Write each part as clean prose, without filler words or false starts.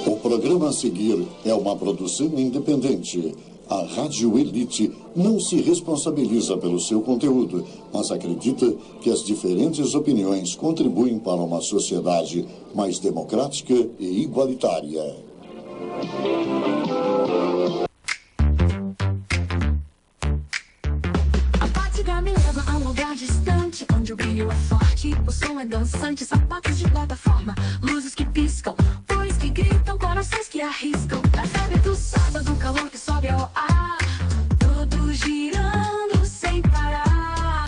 O programa a seguir é uma produção independente. A Rádio Elite não se responsabiliza pelo seu conteúdo, mas acredita que as diferentes opiniões contribuem para uma sociedade mais democrática e igualitária. A batida me leva a um lugar distante, onde o brilho é forte, o som é dançante, sapatos de plataforma, luzes que piscam, flores que gritam, corações que arriscam. A febre do sábado, calor que sobe ao ar, tudo girando sem parar.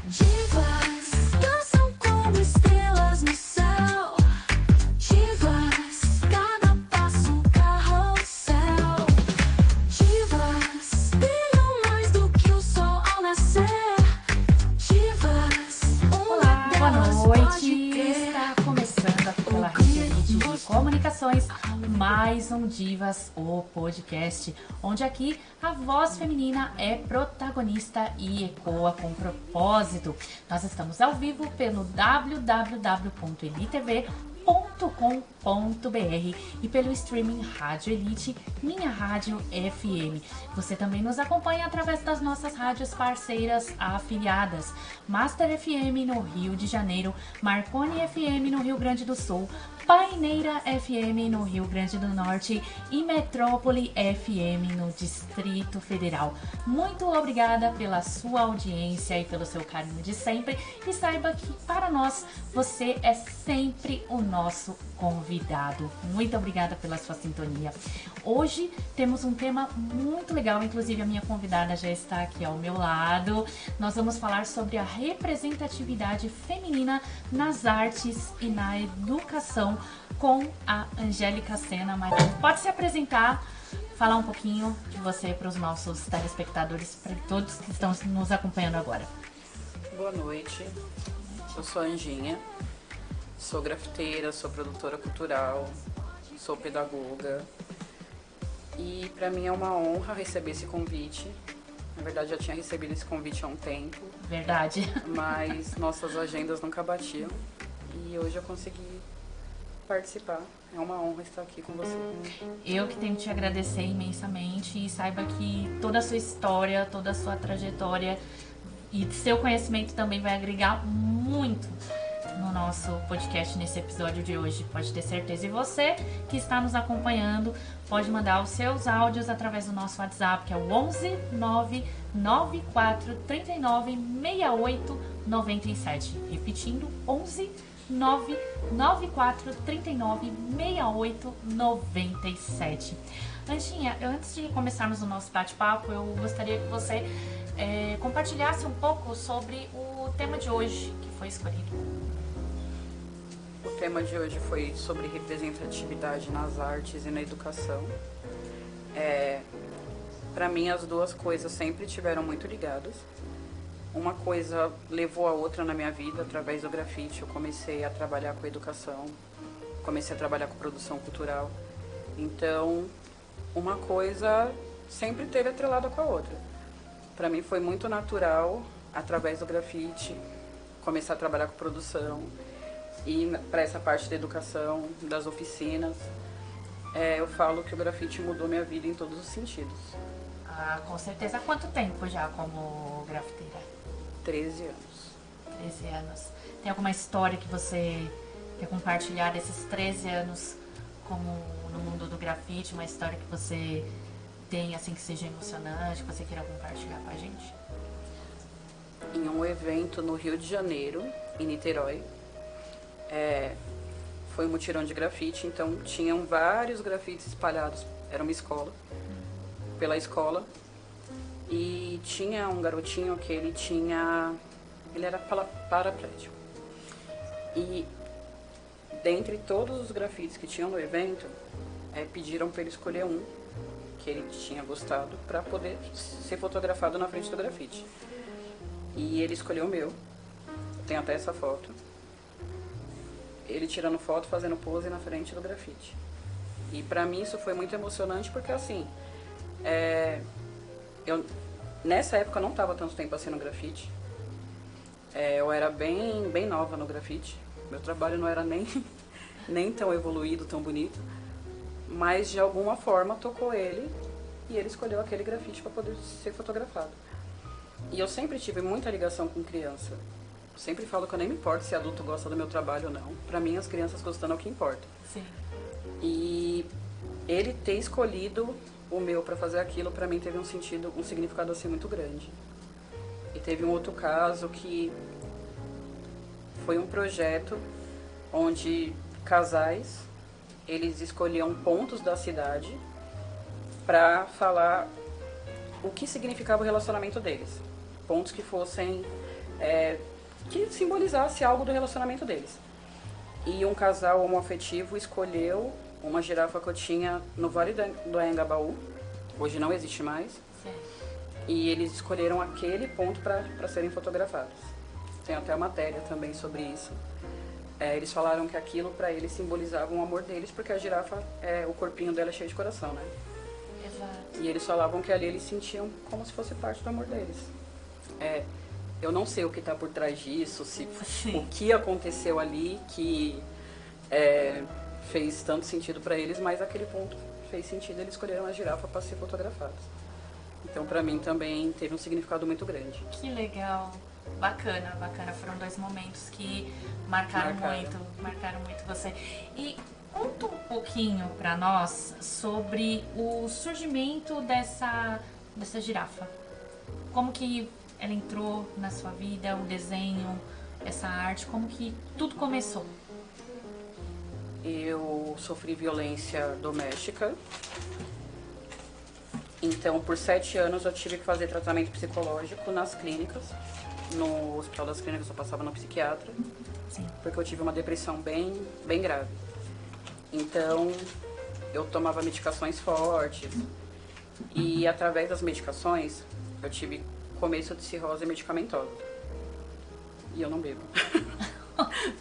Divas dançam como estrelas no céu. Divas, cada passo um carrossel. Divas brilham mais do que o sol ao nascer. Divas, Olá, boa noite. Está começando aqui pela Rede Elite de Comunicações mais um Divas, o podcast, onde aqui a voz feminina é protagonista e ecoa com propósito. Nós estamos ao vivo pelo www.elitv.com.br e pelo streaming Rádio Elite, Minha Rádio FM. Você também nos acompanha através das nossas rádios parceiras afiliadas: Master FM no Rio de Janeiro, Marconi FM no Rio Grande do Sul, Paineira FM no Rio Grande do Norte e Metrópole FM no Distrito Federal. Muito obrigada pela sua audiência e pelo seu carinho de sempre, e saiba que para nós você é sempre o nosso convidado. Muito obrigada pela sua sintonia. Hoje temos um tema muito legal, inclusive a minha convidada já está aqui ao meu lado. Nós vamos falar sobre a representatividade feminina nas artes e na educação com a Angélica Sena. Mas pode se apresentar, falar um pouquinho de você para os nossos telespectadores, para todos que estão nos acompanhando agora. Boa noite, eu sou a Anjinha, sou grafiteira, sou produtora cultural, sou pedagoga e para mim é uma honra receber esse convite. Na verdade, já tinha recebido esse convite há um tempo. Verdade. Mas nossas agendas nunca batiam e hoje eu consegui participar. É uma honra estar aqui com você. Eu que tenho que te agradecer imensamente, e saiba que toda a sua história, toda a sua trajetória e seu conhecimento também vai agregar muito no nosso podcast nesse episódio de hoje, pode ter certeza. E você que está nos acompanhando pode mandar os seus áudios através do nosso WhatsApp, que é o 11 994 39 68 97. Repetindo, 11 994 39 68 97. Anjinha, antes de começarmos o nosso bate-papo, eu gostaria que você compartilhasse um pouco sobre o tema de hoje que foi escolhido. O tema de hoje foi sobre representatividade nas artes e na educação. Para mim, as duas coisas sempre estiveram muito ligadas. Uma coisa levou a outra na minha vida. Através do grafite, eu comecei a trabalhar com educação, comecei a trabalhar com produção cultural. Então, uma coisa sempre esteve atrelada com a outra. Para mim foi muito natural, através do grafite, começar a trabalhar com produção. E para essa parte da educação, das oficinas, eu falo que o grafite mudou minha vida em todos os sentidos. Ah, com certeza. Há quanto tempo já como grafiteira? 13 anos. 13 anos. Tem alguma história que você quer compartilhar desses 13 anos como no mundo do grafite? Uma história que você tem, assim, que seja emocionante, que você queira compartilhar com a gente? Em um evento no Rio de Janeiro, em Niterói, foi um mutirão de grafite, então tinham vários grafites espalhados. Era uma escola, pela escola, e tinha um garotinho que ele era paraplégico. E dentre todos os grafites que tinham no evento, pediram para ele escolher um que ele tinha gostado para poder ser fotografado na frente do grafite. E ele escolheu o meu, tem até essa foto. Ele tirando foto, fazendo pose na frente do grafite. E pra mim isso foi muito emocionante, porque assim, eu nessa época eu não estava tanto tempo assim no grafite. Eu era bem nova no grafite, Meu trabalho não era nem, nem tão evoluído, tão bonito, mas de alguma forma tocou ele e ele escolheu aquele grafite para poder ser fotografado. E eu sempre tive muita ligação com criança. Eu sempre falo que eu nem me importo se adulto gosta do meu trabalho ou não. Para mim, as crianças gostando é o que importa. Sim. E ele ter escolhido o meu para fazer aquilo, para mim teve um significado assim muito grande. E teve um outro caso que foi um projeto onde casais, eles escolhiam pontos da cidade para falar o que significava o relacionamento deles. Pontos que fossem, que simbolizasse algo do relacionamento deles. E um casal homoafetivo escolheu uma girafa que eu tinha no Vale do Anhangabaú, hoje não existe mais, Certo. e eles escolheram aquele ponto para serem fotografados. Tem até a matéria também sobre isso. Eles falaram que aquilo para eles simbolizava o amor deles, porque a girafa, o corpinho dela é cheio de coração, né? Exato. E eles falavam que ali eles sentiam como se fosse parte do amor deles. Eu não sei o que está por trás disso, o que aconteceu ali que fez tanto sentido para eles, mas aquele ponto fez sentido, eles escolheram a girafa para ser fotografados. Então, para mim também teve um significado muito grande. Que legal. Bacana, bacana. Foram 2 momentos que marcaram muito você. E conta um pouquinho para nós sobre o surgimento dessa girafa. Como que ela entrou na sua vida, o desenho, essa arte, como que tudo começou? Eu sofri violência doméstica. Então, por 7 anos, eu tive que fazer tratamento psicológico nas clínicas. No Hospital das Clínicas, eu passava no psiquiatra. Sim. Porque eu tive uma depressão bem grave. Então, eu tomava medicações fortes. E, através das medicações, eu tive começo de cirrose medicamentosa. E eu não bebo.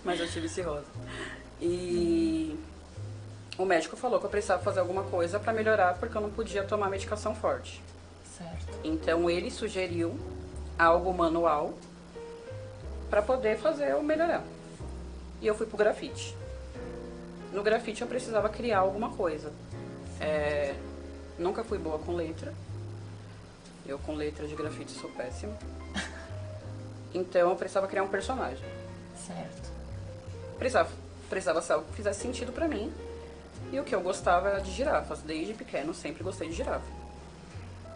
Mas eu tive cirrose. E o médico falou que eu precisava fazer alguma coisa para melhorar, porque eu não podia tomar medicação forte. Certo. Então ele sugeriu algo manual para poder fazer eu melhorar. E eu fui pro grafite. No grafite eu precisava criar alguma coisa. Nunca fui boa com letra. Eu com letra de grafite sou péssima. Então eu precisava criar um personagem. Certo. Precisava ser algo que fizesse sentido pra mim. E o que eu gostava era de girafas. Desde pequeno sempre gostei de girafa.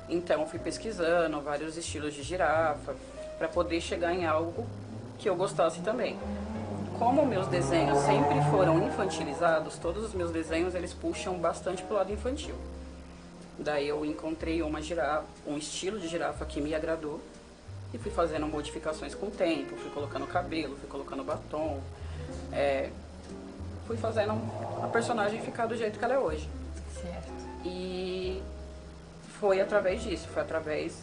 Então eu fui pesquisando vários estilos de girafa para poder chegar em algo que eu gostasse também. Como meus desenhos sempre foram infantilizados, todos os meus desenhos eles puxam bastante pro lado infantil. Daí eu encontrei uma girafa, um estilo de girafa que me agradou e fui fazendo modificações com o tempo, fui colocando cabelo, fui colocando batom, fui fazendo a personagem ficar do jeito que ela é hoje. Certo. E foi através disso, foi através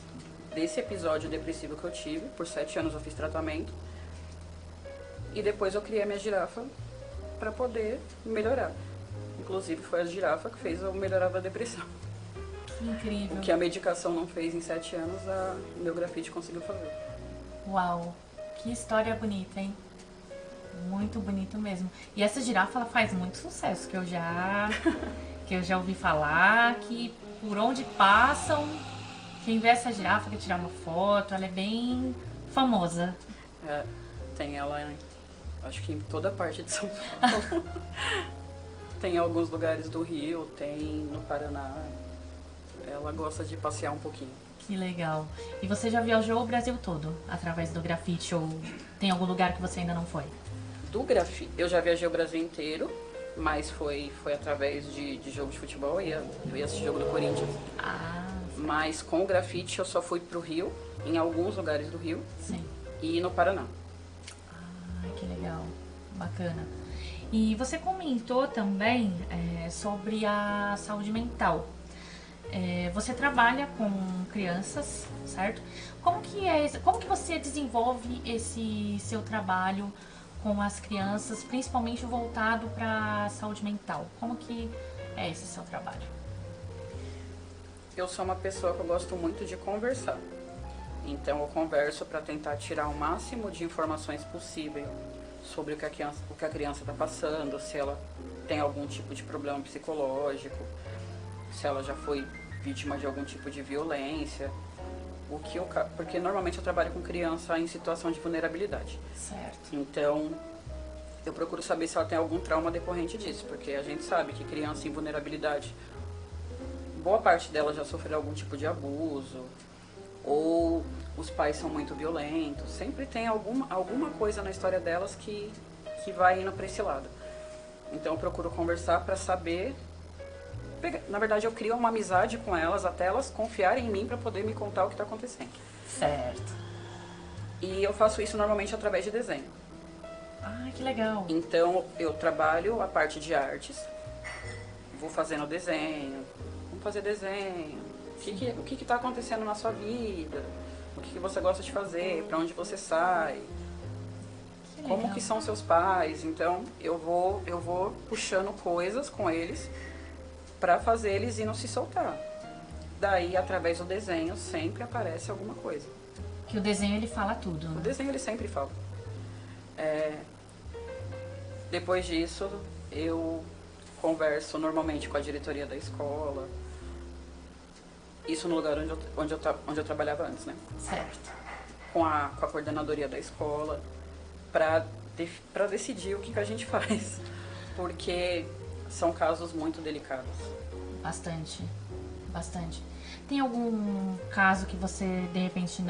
desse episódio depressivo que eu tive. Por 7 anos eu fiz tratamento. E depois eu criei a minha girafa para poder melhorar. Inclusive foi a girafa que fez eu melhorar da depressão. Que incrível. O que a medicação não fez em 7 anos, o meu grafite conseguiu fazer. Uau, que história bonita, hein? Muito bonito mesmo. E essa girafa, ela faz muito sucesso, que eu já ouvi falar, que por onde passam, quem vê essa girafa quer tirar uma foto, ela é bem famosa. Tem ela, acho que em toda parte de São Paulo. Tem em alguns lugares do Rio, tem no Paraná. Ela gosta de passear um pouquinho. Que legal. E você já viajou o Brasil todo através do grafite ou tem algum lugar que você ainda não foi? Do grafite, eu já viajei o Brasil inteiro, mas foi através de jogo de futebol, eu ia assistir jogo do Corinthians. Mas com o grafite eu só fui pro Rio, em alguns lugares do Rio. Sim. E no Paraná. Que legal, bacana. E você comentou também sobre a saúde mental. Você trabalha com crianças, certo? Como que você desenvolve esse seu trabalho com as crianças, principalmente voltado para a saúde mental? Como que é esse seu trabalho? Eu sou uma pessoa que eu gosto muito de conversar. Então eu converso para tentar tirar o máximo de informações possível sobre o que a criança está passando, se ela tem algum tipo de problema psicológico, se ela já foi vítima de algum tipo de violência. Porque normalmente eu trabalho com criança em situação de vulnerabilidade. Certo. Então, eu procuro saber se ela tem algum trauma decorrente disso, porque a gente sabe que criança em vulnerabilidade, boa parte dela já sofreu algum tipo de abuso, ou os pais são muito violentos. Sempre tem alguma coisa na história delas que vai indo para esse lado. Então, eu procuro conversar para saber. Na verdade, eu crio uma amizade com elas até elas confiarem em mim para poder me contar o que está acontecendo. Certo. E eu faço isso normalmente através de desenho. Ah, que legal. Então, eu trabalho a parte de artes, vou fazendo desenho, vamos fazer desenho, o que está acontecendo na sua vida, o que você gosta de fazer, para onde você sai, como que são seus pais. Então, eu vou puxando coisas com eles para fazer eles irem se soltar. Daí, através do desenho, sempre aparece alguma coisa. Que o desenho ele fala tudo, né? O desenho ele sempre fala. Depois disso, eu converso normalmente com a diretoria da escola. Isso no lugar onde eu trabalhava antes, né? Certo. Com a coordenadoria da escola, para decidir o que a gente faz. Porque são casos muito delicados. Bastante. Tem algum caso que você, de repente,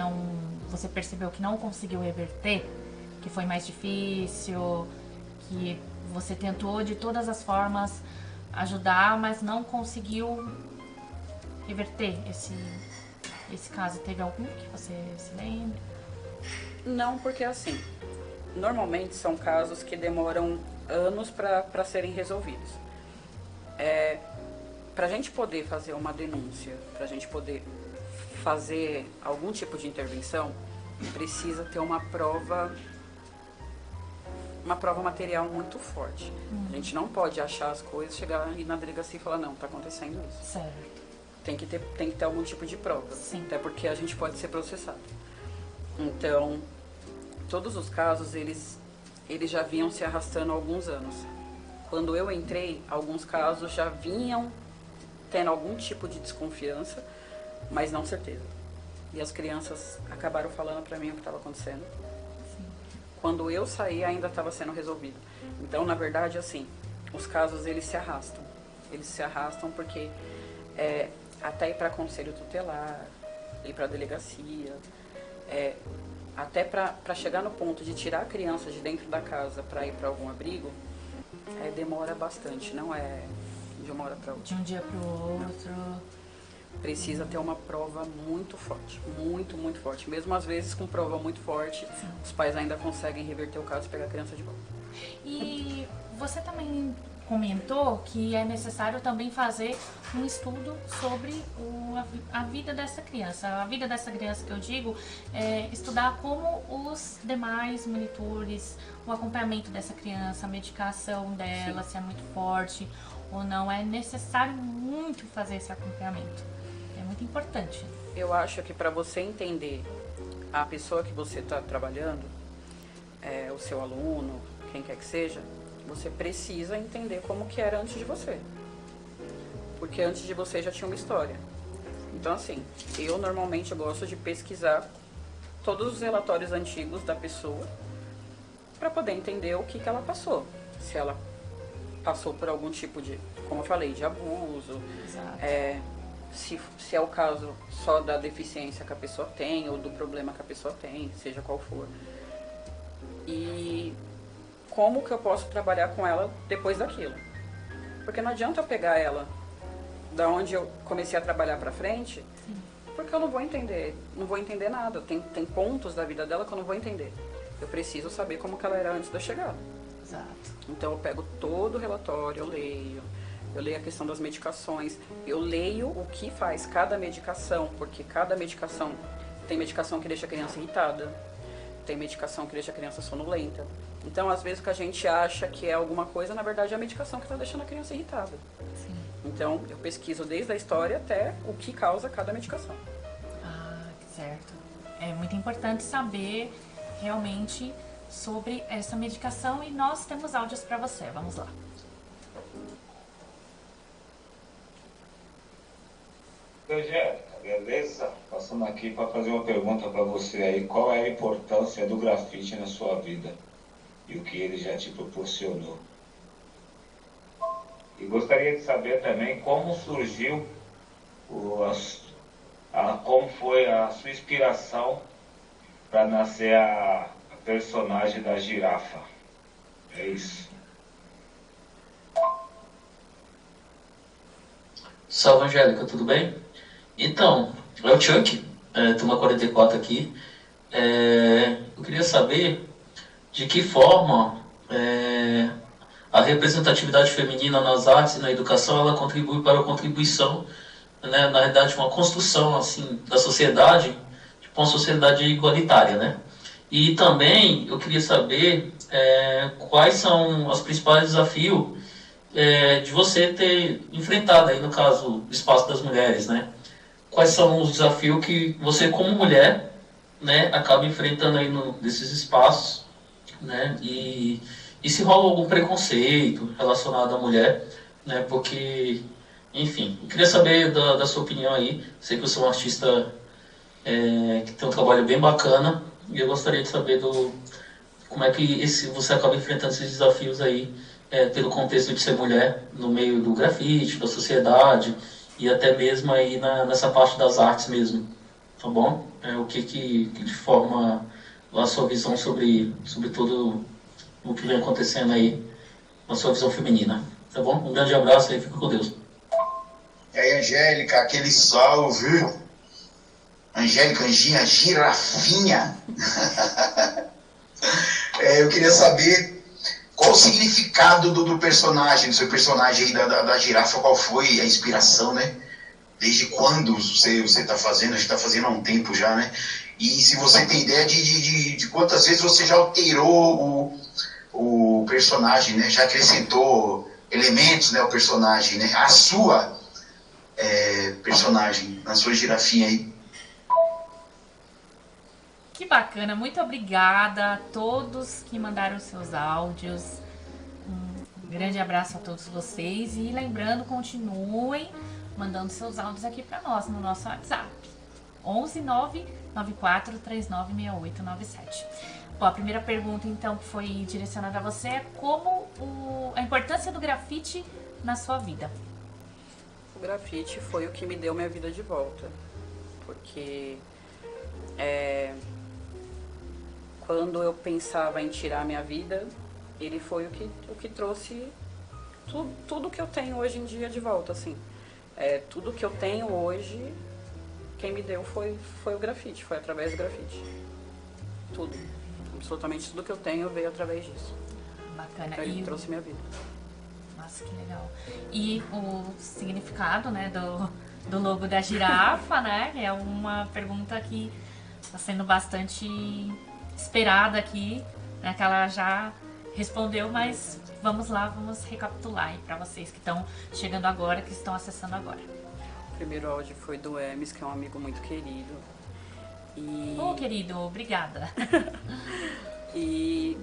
você percebeu que não conseguiu reverter? Que foi mais difícil? Que você tentou de todas as formas ajudar, mas não conseguiu reverter esse caso? Teve algum que você se lembra? Não, porque assim, normalmente são casos que demoram anos para serem resolvidos. Para a gente poder fazer uma denúncia, para a gente poder fazer algum tipo de intervenção, precisa ter uma prova material muito forte. A gente não pode achar as coisas, chegar aí na delegacia e falar, não, está acontecendo isso. Certo. Tem que ter algum tipo de prova. Sim. Até porque a gente pode ser processado. Então, todos os casos, eles já vinham se arrastando há alguns anos. Quando eu entrei, alguns casos já vinham tendo algum tipo de desconfiança, mas não certeza. E as crianças acabaram falando para mim o que estava acontecendo. Sim. Quando eu saí, ainda estava sendo resolvido. Então, na verdade, assim, os casos, eles se arrastam. Eles se arrastam porque até ir para conselho tutelar, ir para delegacia, até para chegar no ponto de tirar a criança de dentro da casa para ir para algum abrigo, demora bastante, não é de uma hora para outra. De um dia para o outro. Precisa ter uma prova muito forte, muito, muito forte. Mesmo às vezes com prova muito forte, Sim. Os pais ainda conseguem reverter o caso e pegar a criança de volta. E você também comentou que é necessário também fazer um estudo sobre a vida dessa criança. A vida dessa criança que eu digo é estudar como os demais monitores, o acompanhamento dessa criança, a medicação dela, Sim. se é muito forte ou não. É necessário muito fazer esse acompanhamento. É muito importante. Eu acho que para você entender a pessoa que você está trabalhando, o seu aluno, quem quer que seja, você precisa entender como que era antes de você. Porque antes de você já tinha uma história. Então, assim, eu normalmente gosto de pesquisar todos os relatórios antigos da pessoa para poder entender o que ela passou. Se ela passou por algum tipo de, como eu falei, de abuso. Exato. Se é o caso só da deficiência que a pessoa tem ou do problema que a pessoa tem, seja qual for. E como que eu posso trabalhar com ela depois daquilo. Porque não adianta eu pegar ela da onde eu comecei a trabalhar pra frente, Sim. porque eu não vou entender nada. Tem pontos da vida dela que eu não vou entender. Eu preciso saber como que ela era antes da chegada. Exato. Então eu pego todo o relatório, eu leio a questão das medicações, eu leio o que faz cada medicação, porque cada medicação, tem medicação que deixa a criança irritada, tem medicação que deixa a criança sonolenta. Então, às vezes, o que a gente acha que é alguma coisa, na verdade, é a medicação que está deixando a criança irritada. Sim. Então, eu pesquiso desde a história até o que causa cada medicação. Ah, certo. É muito importante saber realmente sobre essa medicação e nós temos áudios para você. Vamos lá. Angélica, beleza? Passando aqui para fazer uma pergunta para você aí. Qual é a importância do grafite na sua vida e o que ele já te proporcionou? E gostaria de saber também como surgiu, como foi a sua inspiração para nascer a personagem da girafa. É isso. Salve, Angélica, tudo bem? Então, é o Chuck, turma 44 aqui. Eu queria saber de que forma a representatividade feminina nas artes e na educação ela contribui para a contribuição, né, na realidade, uma construção assim, da sociedade, tipo uma sociedade igualitária, né? E também eu queria saber quais são os principais desafios de você ter enfrentado aí, no caso, o espaço das mulheres, né? Quais são os desafios que você, como mulher, né, acaba enfrentando aí nesses espaços, né? E se rola algum preconceito relacionado à mulher, né? Porque, enfim, eu queria saber da sua opinião aí. Sei que você é um artista que tem um trabalho bem bacana e eu gostaria de saber como é que você acaba enfrentando esses desafios aí, pelo contexto de ser mulher no meio do grafite, da sociedade e até mesmo aí nessa parte das artes mesmo, tá bom? O que de forma a sua visão sobre tudo o que vem acontecendo aí, na sua visão feminina, tá bom? Um grande abraço e fica com Deus. E aí, Angélica, aquele salve. Angélica, Anjinha, girafinha. Eu queria saber qual o significado do personagem, do seu personagem aí da girafa, qual foi a inspiração, né? Desde quando você está fazendo? A gente está fazendo há um tempo já, né? E se você tem ideia de quantas vezes você já alterou o personagem, né? Já acrescentou elementos, né? O personagem, né? A sua personagem, na sua girafinha aí. Que bacana, muito obrigada a todos que mandaram seus áudios. Um grande abraço a todos vocês e lembrando, continuem mandando seus áudios aqui para nós no nosso WhatsApp 11 994 396897. Bom, a primeira pergunta então que foi direcionada a você é a importância do grafite na sua vida. O grafite foi o que me deu minha vida de volta, porque quando eu pensava em tirar minha vida, ele foi o que trouxe tudo que eu tenho hoje em dia de volta, assim. Tudo que eu tenho hoje, quem me deu foi o grafite, foi através do grafite. Tudo, absolutamente tudo que eu tenho veio através disso. Bacana. Então, ele trouxe minha vida. Nossa, que legal. E o significado, né, do logo da girafa, né, é uma pergunta que está sendo bastante esperada aqui, né, que ela já respondeu, mas vamos lá, vamos recapitular aí para vocês que estão chegando agora, que estão acessando agora. O primeiro áudio foi do Emes, que é um amigo muito querido. Querido, obrigada. E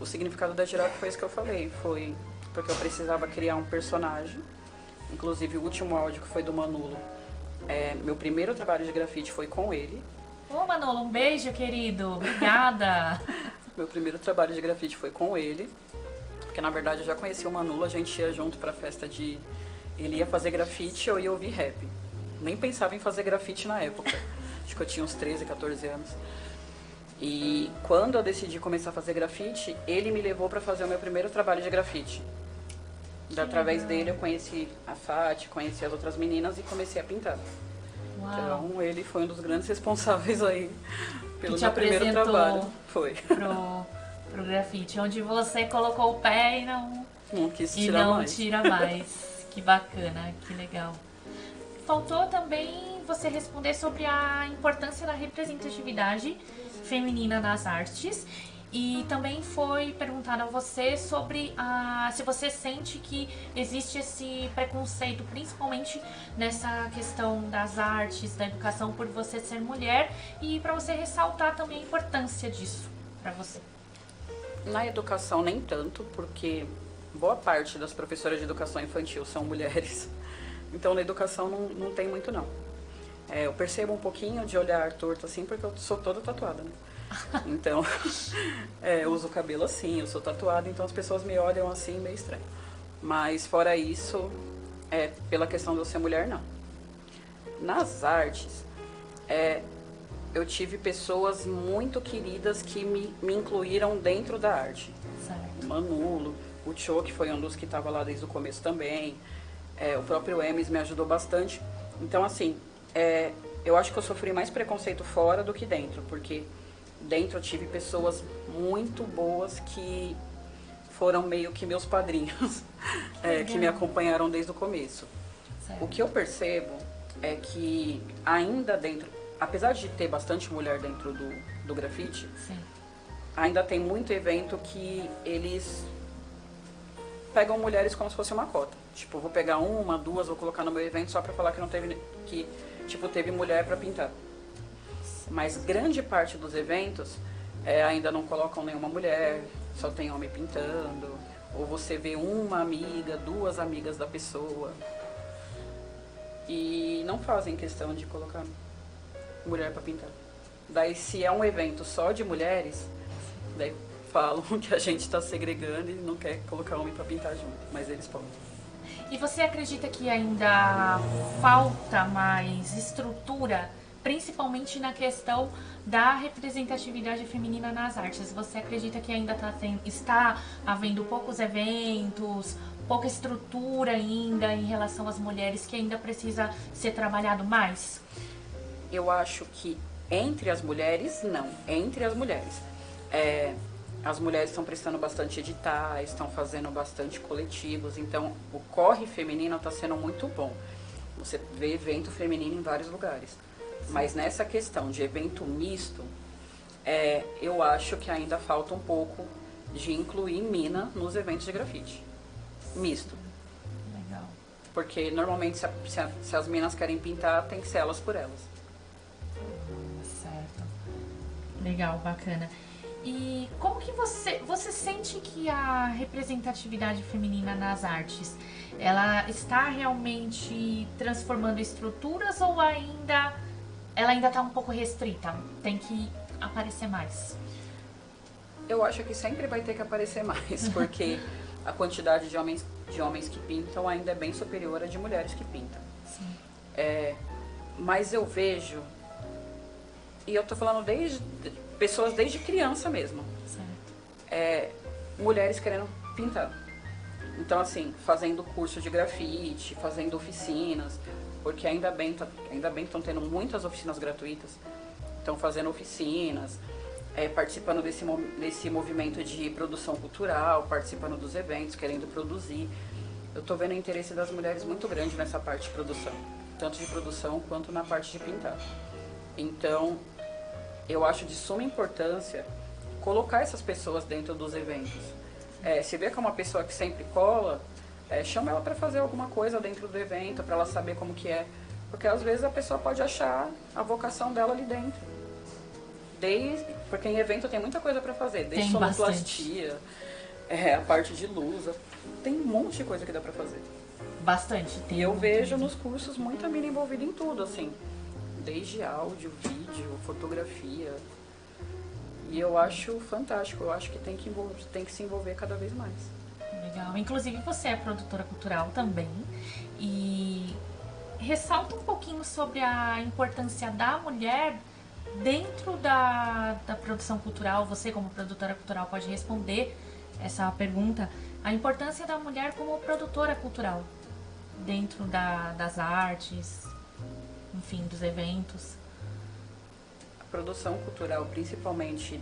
o significado da girafa foi isso que eu falei, foi porque eu precisava criar um personagem. Inclusive o último áudio que foi do Manolo, meu primeiro trabalho de grafite foi com ele. Ô Manolo, um beijo, querido, obrigada. Meu primeiro trabalho de grafite foi com ele, porque na verdade eu já conhecia o Manolo, a gente ia junto pra festa de... Ele ia fazer grafite, eu ia ouvir rap. Nem pensava em fazer grafite na época, acho que eu tinha uns 13, 14 anos. E quando eu decidi começar a fazer grafite, ele me levou pra fazer o meu primeiro trabalho de grafite. Através dele eu conheci a Fati, conheci as outras meninas e comecei a pintar. Uau. Então ele foi um dos grandes responsáveis aí pelo te meu primeiro trabalho. Foi. Pro grafite, onde você colocou o pé e não quis tirar mais. Tira mais. Que bacana, que legal. Faltou também você responder sobre a importância da representatividade feminina nas artes. E também foi perguntado a você sobre se você sente que existe esse preconceito, principalmente nessa questão das artes, da educação, por você ser mulher, e para você ressaltar também a importância disso para você. Na educação nem tanto, porque boa parte das professoras de educação infantil são mulheres. Então na educação não tem muito não. Eu percebo um pouquinho de olhar torto assim, porque eu sou toda tatuada, né? Então, eu uso o cabelo assim, eu sou tatuada, então as pessoas me olham assim meio estranho. Mas fora isso, pela questão de eu ser mulher, não. Nas artes, eu tive pessoas muito queridas que me incluíram dentro da arte. Certo. O Manulo, o Cho, que foi um dos que estava lá desde o começo também. O próprio Emes me ajudou bastante. Então, assim, eu acho que eu sofri mais preconceito fora do que dentro, porque dentro eu tive pessoas muito boas que foram meio que meus padrinhos, que me acompanharam desde o começo. Certo. O que eu percebo é que ainda dentro, apesar de ter bastante mulher dentro do grafite, Sim. ainda tem muito evento que eles pegam mulheres como se fosse uma cota. Tipo, vou pegar uma, duas, vou colocar no meu evento só pra falar que não teve, que tipo, teve mulher pra pintar. Mas grande parte dos eventos ainda não colocam nenhuma mulher, só tem homem pintando. Ou você vê uma amiga, duas amigas da pessoa. E não fazem questão de colocar mulher pra pintar. Daí, se é um evento só de mulheres, daí falam que a gente tá segregando e não quer colocar homem pra pintar junto. Mas eles podem. E você acredita que ainda falta mais estrutura, principalmente na questão da representatividade feminina nas artes? Você acredita que ainda está havendo poucos eventos, pouca estrutura ainda em relação às mulheres, que ainda precisa ser trabalhado mais? Eu acho que entre as mulheres, não. Entre as mulheres. As mulheres estão prestando bastante editais, estão fazendo bastante coletivos, então o corre feminino está sendo muito bom. Você vê evento feminino em vários lugares. Mas nessa questão de evento misto, eu acho que ainda falta um pouco de incluir mina nos eventos de grafite. Misto. Legal. Porque normalmente se as minas querem pintar, tem que ser elas por elas. Certo. Legal, bacana. E como que você sente que a representatividade feminina nas artes, ela está realmente transformando estruturas ou ela ainda está um pouco restrita? Tem que aparecer mais? Eu acho que sempre vai ter que aparecer mais, porque a quantidade de homens que pintam ainda é bem superior à de mulheres que pintam. Sim. Mas eu vejo, e eu tô falando pessoas desde criança mesmo, Certo. mulheres querendo pintar. Então, assim, fazendo curso de grafite, fazendo oficinas, porque ainda bem estão tendo muitas oficinas gratuitas. Estão fazendo oficinas, participando desse movimento de produção cultural, participando dos eventos, querendo produzir. Eu tô vendo o interesse das mulheres muito grande nessa parte de produção, tanto de produção quanto na parte de pintar. Então, eu acho de suma importância colocar essas pessoas dentro dos eventos. Se vê que é uma pessoa que sempre cola, chama ela para fazer alguma coisa dentro do evento, para ela saber como que é. Porque às vezes a pessoa pode achar a vocação dela ali dentro. Porque em evento tem muita coisa para fazer, desde sonoplastia, a parte de luz, tem um monte de coisa que dá para fazer. Bastante. E eu vejo nos cursos muita mina envolvida em tudo, assim. Desde áudio, vídeo, fotografia. E eu acho fantástico, eu acho que tem que se envolver cada vez mais. Legal. Inclusive você é produtora cultural também. E ressalta um pouquinho sobre a importância da mulher dentro da produção cultural. Você, como produtora cultural, pode responder essa pergunta. A importância da mulher como produtora cultural dentro das artes, enfim, dos eventos. A produção cultural, principalmente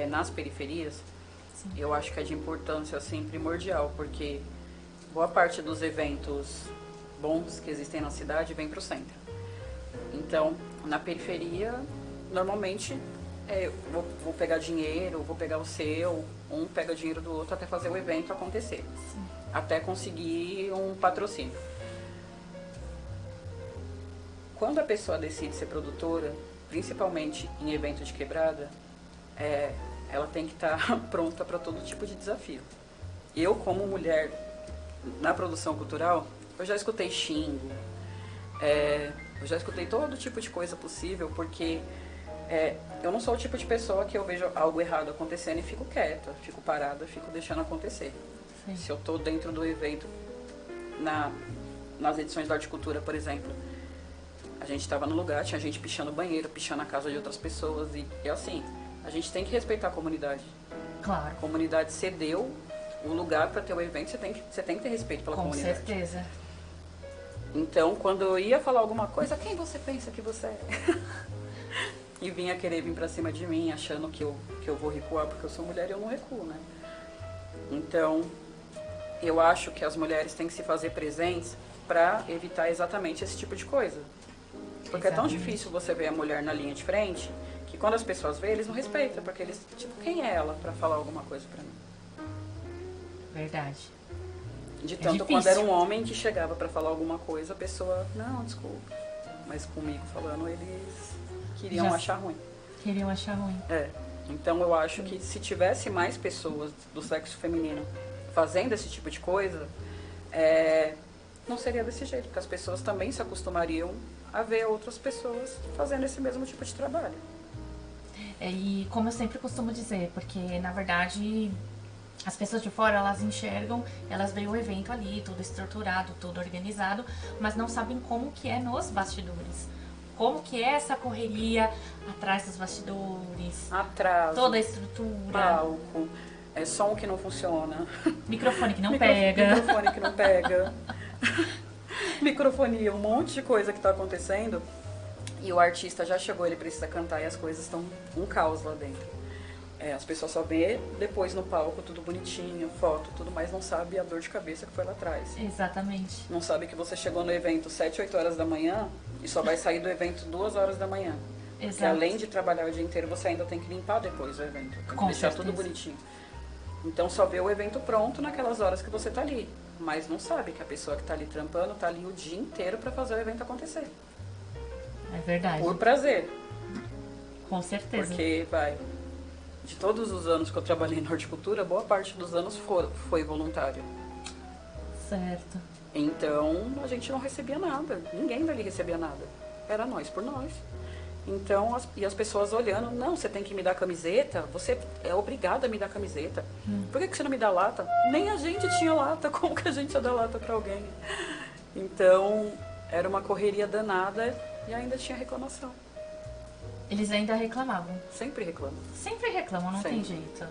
nas periferias, Sim. eu acho que é de importância assim, primordial, porque boa parte dos eventos bons que existem na cidade vem para o centro. Então, na periferia, normalmente, vou pegar dinheiro, vou pegar o seu, um pega dinheiro do outro até fazer o evento acontecer, Sim. até conseguir um patrocínio. Quando a pessoa decide ser produtora, principalmente em evento de quebrada, ela tem que estar pronta para todo tipo de desafio. Eu, como mulher na produção cultural, eu já escutei xingo, eu já escutei todo tipo de coisa possível, porque eu não sou o tipo de pessoa que eu vejo algo errado acontecendo e fico quieta, fico parada, fico deixando acontecer. Sim. Se eu estou dentro do evento, nas edições da Horticultura, por exemplo, a gente estava no lugar, tinha gente pichando o banheiro, pichando a casa de outras pessoas, e assim, a gente tem que respeitar a comunidade. Claro. A comunidade cedeu o lugar para ter o evento, você tem que ter respeito pela comunidade. Com certeza. Então, quando eu ia falar alguma coisa, quem você pensa que você é? E vinha querer vir pra cima de mim, achando que eu vou recuar, porque eu sou mulher e eu não recuo, né? Então, eu acho que as mulheres têm que se fazer presentes para evitar exatamente esse tipo de coisa. Porque é tão difícil você ver a mulher na linha de frente, que quando as pessoas veem, eles não respeitam, porque eles, tipo, quem é ela para falar alguma coisa pra mim? Verdade. De tanto difícil. quando era um homem que chegava para falar alguma coisa, a pessoa, não, desculpa. Mas comigo falando, eles queriam achar ruim. Queriam achar ruim. Então eu acho que se tivesse mais pessoas do sexo feminino fazendo esse tipo de coisa, não seria desse jeito, porque as pessoas também se acostumariam a ver outras pessoas fazendo esse mesmo tipo de trabalho. E como eu sempre costumo dizer, porque na verdade as pessoas de fora, elas enxergam, elas veem o evento ali, tudo estruturado, tudo organizado, mas não sabem como que é nos bastidores. Como que é essa correria atrás dos bastidores. Atraso. Toda a estrutura. Palco. Som que não funciona. Microfone que não pega. Microfone que não pega. Microfonia, um monte de coisa que tá acontecendo. E o artista já chegou, ele precisa cantar e as coisas estão um caos lá dentro. As pessoas só vê depois no palco, tudo bonitinho, foto, tudo, mas não sabe a dor de cabeça que foi lá atrás. Exatamente. Não sabe que você chegou no evento 7, 8 horas da manhã e só vai sair do evento 2 horas da manhã. Exato. Porque além de trabalhar o dia inteiro, você ainda tem que limpar depois o evento. Tem que deixar certeza. tudo bonitinho. Então só vê o evento pronto naquelas horas que você tá ali. Mas não sabe que a pessoa que tá ali trampando tá ali o dia inteiro para fazer o evento acontecer. É verdade. Por prazer. Com certeza. Porque, de todos os anos que eu trabalhei na horticultura, boa parte dos anos foi voluntário. Certo. Então, a gente não recebia nada. Ninguém dali recebia nada. Era nós por nós. Então, as pessoas olhando, não, você tem que me dar camiseta, você é obrigada a me dar camiseta. Por que você não me dá lata? Nem a gente tinha lata, como que a gente ia dar lata pra alguém? Então, era uma correria danada e ainda tinha reclamação. Eles ainda reclamavam. Sempre reclamam. Sempre reclamam, não Sempre. tem jeito.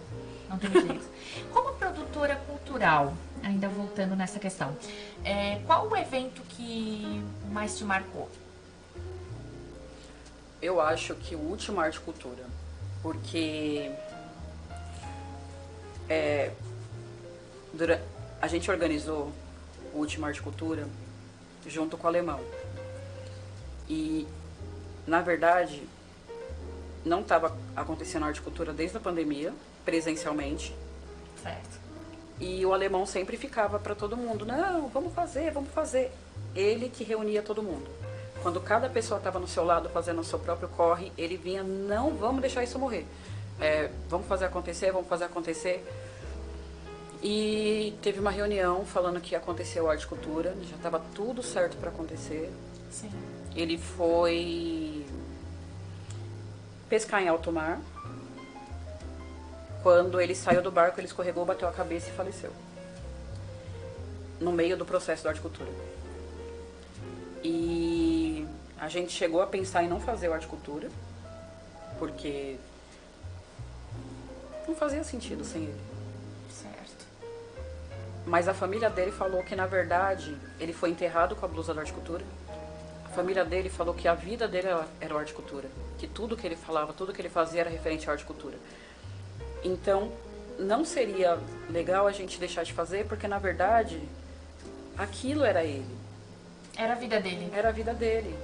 Não tem jeito. Como produtora cultural, ainda voltando nessa questão, qual o evento que mais te marcou? Eu acho que o último Arte Cultura, porque a gente organizou o último Arte Cultura junto com o Alemão. E, na verdade, não estava acontecendo a Arte Cultura desde a pandemia, presencialmente. Certo. E o Alemão sempre ficava para todo mundo, não, vamos fazer, vamos fazer. Ele que reunia todo mundo. Quando cada pessoa estava no seu lado fazendo o seu próprio corre, ele vinha, não vamos deixar isso morrer. Vamos fazer acontecer, vamos fazer acontecer. E teve uma reunião falando que ia acontecer o Arte Cultura, já estava tudo certo para acontecer. Sim. Ele foi pescar em alto mar. Quando ele saiu do barco, ele escorregou, bateu a cabeça e faleceu. No meio do processo da horticultura. E a gente chegou a pensar em não fazer o horticultura, porque não fazia sentido sem ele. Certo. Mas a família dele falou que, na verdade, ele foi enterrado com a blusa da horticultura. A família dele falou que a vida dele era a horticultura. Que tudo que ele falava, tudo que ele fazia era referente à horticultura. Então, não seria legal a gente deixar de fazer, porque, na verdade, aquilo era ele. Era a vida dele. Era a vida dele.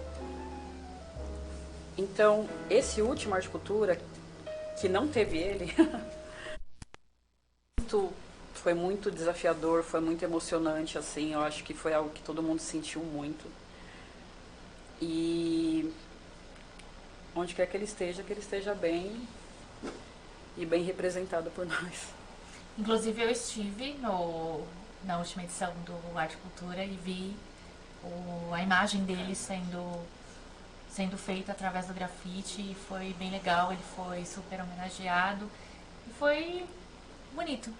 Então, esse último horticultura, que não teve ele, foi muito desafiador, foi muito emocionante, assim. Eu acho que foi algo que todo mundo sentiu muito. E onde quer que ele esteja bem. e bem representada por nós. Inclusive eu estive na última edição do Arte Cultura e vi a imagem dele sendo feita através do grafite e foi bem legal, ele foi super homenageado e foi bonito.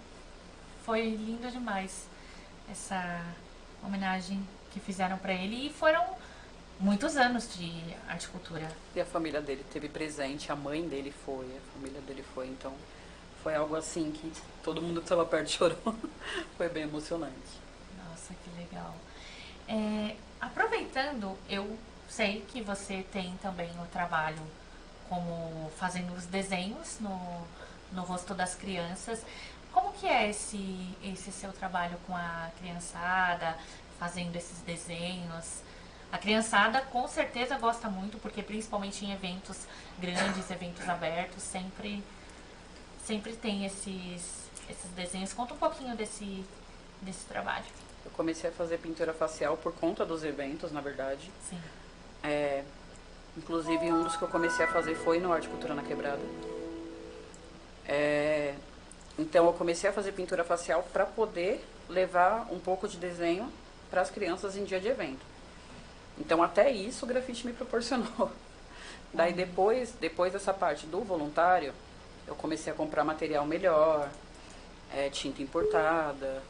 Foi lindo demais essa homenagem que fizeram para ele e foram muitos anos de arte e cultura. E a família dele teve presente, a mãe dele foi, a família dele foi, então foi algo assim que todo mundo que estava perto chorou. Foi bem emocionante. Nossa, que legal. Aproveitando, eu sei que você tem também o trabalho como fazendo os desenhos no rosto das crianças. Como que é esse seu trabalho com a criançada, fazendo esses desenhos? A criançada com certeza gosta muito, porque principalmente em eventos grandes, eventos abertos, sempre tem esses desenhos. Conta um pouquinho desse trabalho. Eu comecei a fazer pintura facial por conta dos eventos, na verdade. Sim. Inclusive, um dos que eu comecei a fazer foi no Arte Cultura na Quebrada. Então, eu comecei a fazer pintura facial para poder levar um pouco de desenho para as crianças em dia de evento. Então, até isso o grafite me proporcionou. Daí, depois dessa parte do voluntário, eu comecei a comprar material melhor, tinta importada,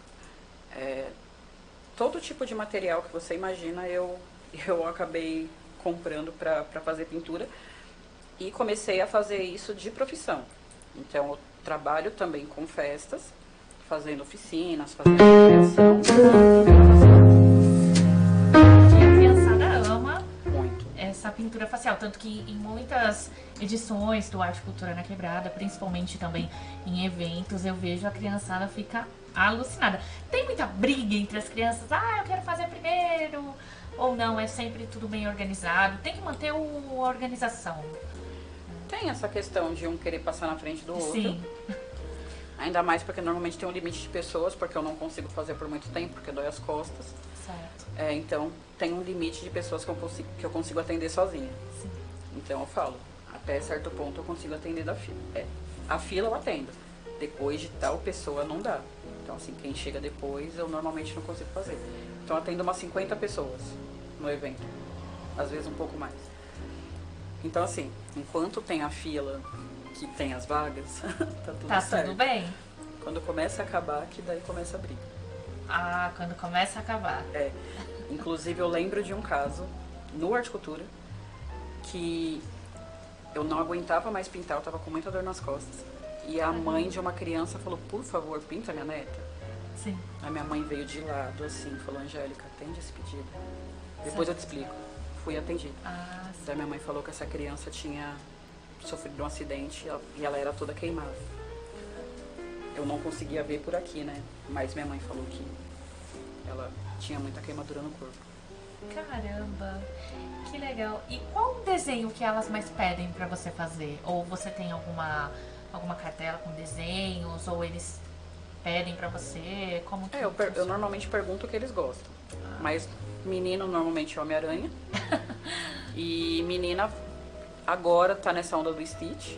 todo tipo de material que você imagina eu acabei comprando para fazer pintura e comecei a fazer isso de profissão. Então, eu trabalho também com festas, fazendo oficinas, fazendo criação. E a criançada ama Muito. essa pintura facial, tanto que em muitas edições do Arte Cultura na Quebrada, principalmente também em eventos, eu vejo a criançada fica alucinada. Tem muita briga entre as crianças, eu quero fazer primeiro, ou não, é sempre tudo bem organizado, tem que manter a organização. Tem essa questão de um querer passar na frente do outro. Sim. Ainda mais porque normalmente tem um limite de pessoas, porque eu não consigo fazer por muito tempo, porque dói as costas. Certo. Então, tem um limite de pessoas que eu consigo atender sozinha. Sim. Então, eu falo, até certo ponto eu consigo atender da fila. A fila eu atendo. Depois de tal pessoa não dá. Então, assim, quem chega depois eu normalmente não consigo fazer. Então, eu atendo umas 50 pessoas no evento. Às vezes um pouco mais. Então, assim, enquanto tem a fila que tem as vagas, tá tudo certo. Tá tudo bem? Quando começa a acabar, que daí começa a briga. Quando começa a acabar. Inclusive, eu lembro de um caso no Arte Cultura que eu não aguentava mais pintar, eu tava com muita dor nas costas. E a mãe de uma criança falou, por favor, pinta minha neta. Sim. A minha mãe veio de lado, assim, falou, Angélica, atende esse pedido. Depois eu te explico. Fui atendida. Daí minha mãe falou que essa criança tinha sofrido um acidente e ela era toda queimada. Eu não conseguia ver por aqui, né? Mas minha mãe falou que ela tinha muita queimadura no corpo. Caramba, que legal. E qual o desenho que elas mais pedem pra você fazer? Ou você tem alguma cartela com desenhos? Ou eles pedem pra você? Como que eu normalmente pergunto o que eles gostam. Mas menino normalmente é Homem-Aranha. E menina agora tá nessa onda do Stitch.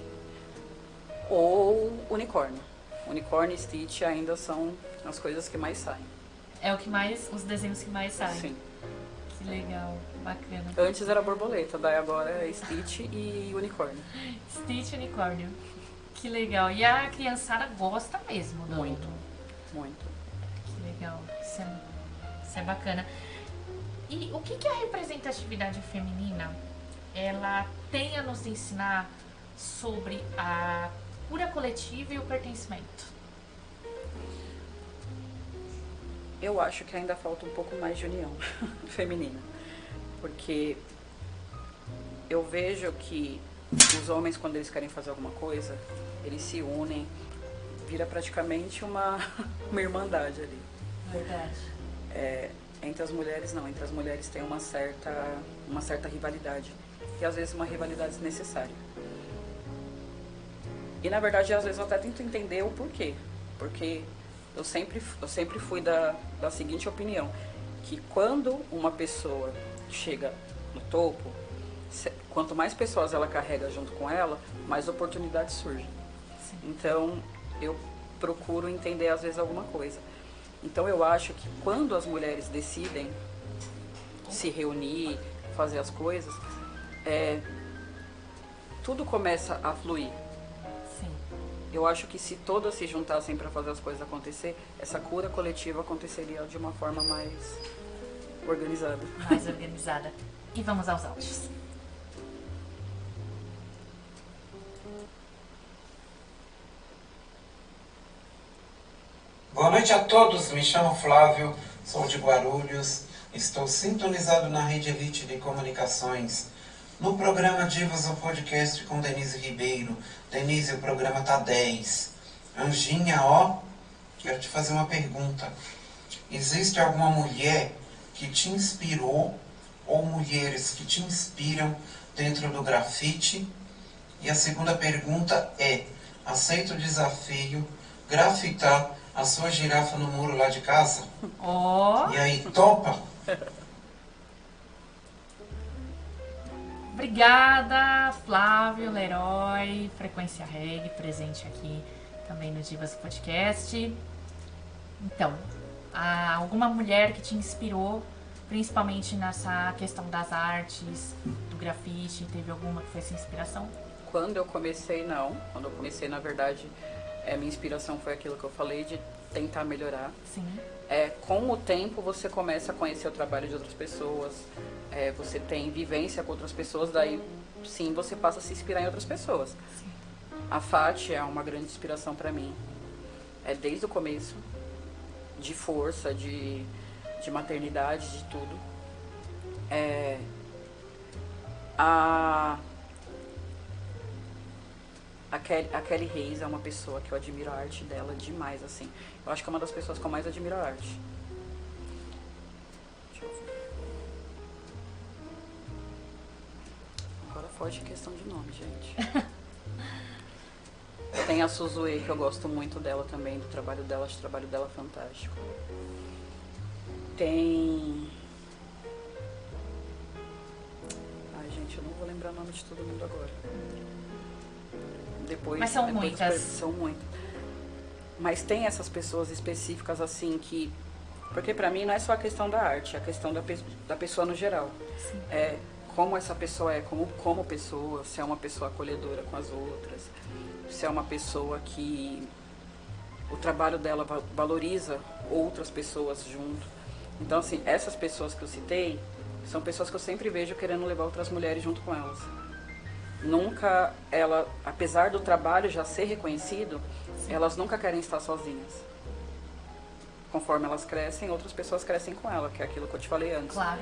Ou unicórnio. Unicórnio e Stitch ainda são as coisas que mais saem. Os desenhos que mais saem. Sim. Que legal, bacana. Antes era borboleta, daí agora é Stitch e unicórnio. Stitch e unicórnio. Que legal. E a criançada gosta mesmo do... Muito, muito. Que legal. Isso é bacana. E o que a representatividade feminina ela tem a nos ensinar sobre a cura coletiva e o pertencimento? Eu acho que ainda falta um pouco mais de união feminina. Porque eu vejo que os homens, quando eles querem fazer alguma coisa, eles se unem, vira praticamente uma irmandade ali. Verdade. Entre as mulheres não, entre as mulheres tem uma certa rivalidade. E às vezes uma rivalidade desnecessária. E na verdade, às vezes eu até tento entender o porquê. Porque eu sempre fui da seguinte opinião, que quando uma pessoa chega no topo, quanto mais pessoas ela carrega junto com ela, mais oportunidades surgem. Sim. Então, eu procuro entender, às vezes, alguma coisa. Então, eu acho que quando as mulheres decidem se reunir, fazer as coisas, tudo começa a fluir. Sim. Eu acho que se todas se juntassem para fazer as coisas acontecer, essa cura coletiva aconteceria de uma forma mais organizada. Mais organizada. E vamos aos áudios. Boa noite a todos, me chamo Flávio, sou de Guarulhos, estou sintonizado na Rede Elite de Comunicações, no programa Divas ao Podcast com Denise Ribeiro. Denise, o programa tá 10. Anjinha, quero te fazer uma pergunta. Existe alguma mulher que te inspirou ou mulheres que te inspiram dentro do grafite? E a segunda pergunta é, aceita o desafio grafitar a sua girafa no muro lá de casa? E aí, topa? Obrigada, Flávio, Leroy, Frequência Reg, presente aqui também no Divas Podcast. Então, alguma mulher que te inspirou, principalmente nessa questão das artes, do grafite, teve alguma que foi essa inspiração? Quando eu comecei, não. Quando eu comecei, na verdade, minha inspiração foi aquilo que eu falei, de tentar melhorar. Sim. Com o tempo, você começa a conhecer o trabalho de outras pessoas, você tem vivência com outras pessoas, daí sim, você passa a se inspirar em outras pessoas. Sim. A Fati é uma grande inspiração para mim. Desde o começo, de força, de maternidade, de tudo. A Kelly Reis é uma pessoa que eu admiro a arte dela demais, assim. Eu acho que é uma das pessoas que eu mais admiro a arte. Deixa eu ver. Agora foge questão de nome, gente. Tem a Suzue, que eu gosto muito dela também, do trabalho dela. Acho o trabalho dela fantástico. Tem... Ai, gente, eu não vou lembrar o nome de todo mundo agora. Mas são muitas. São muitas. Mas tem essas pessoas específicas assim que... Porque pra mim não é só a questão da arte, é a questão da pessoa no geral. Sim. Como essa pessoa é, como pessoa, se é uma pessoa acolhedora com as outras, se é uma pessoa que o trabalho dela valoriza outras pessoas junto. Então, assim, essas pessoas que eu citei são pessoas que eu sempre vejo querendo levar outras mulheres junto com elas. Nunca, apesar do trabalho já ser reconhecido, elas nunca querem estar sozinhas. Conforme elas crescem, outras pessoas crescem com ela, que é aquilo que eu te falei antes. Claro.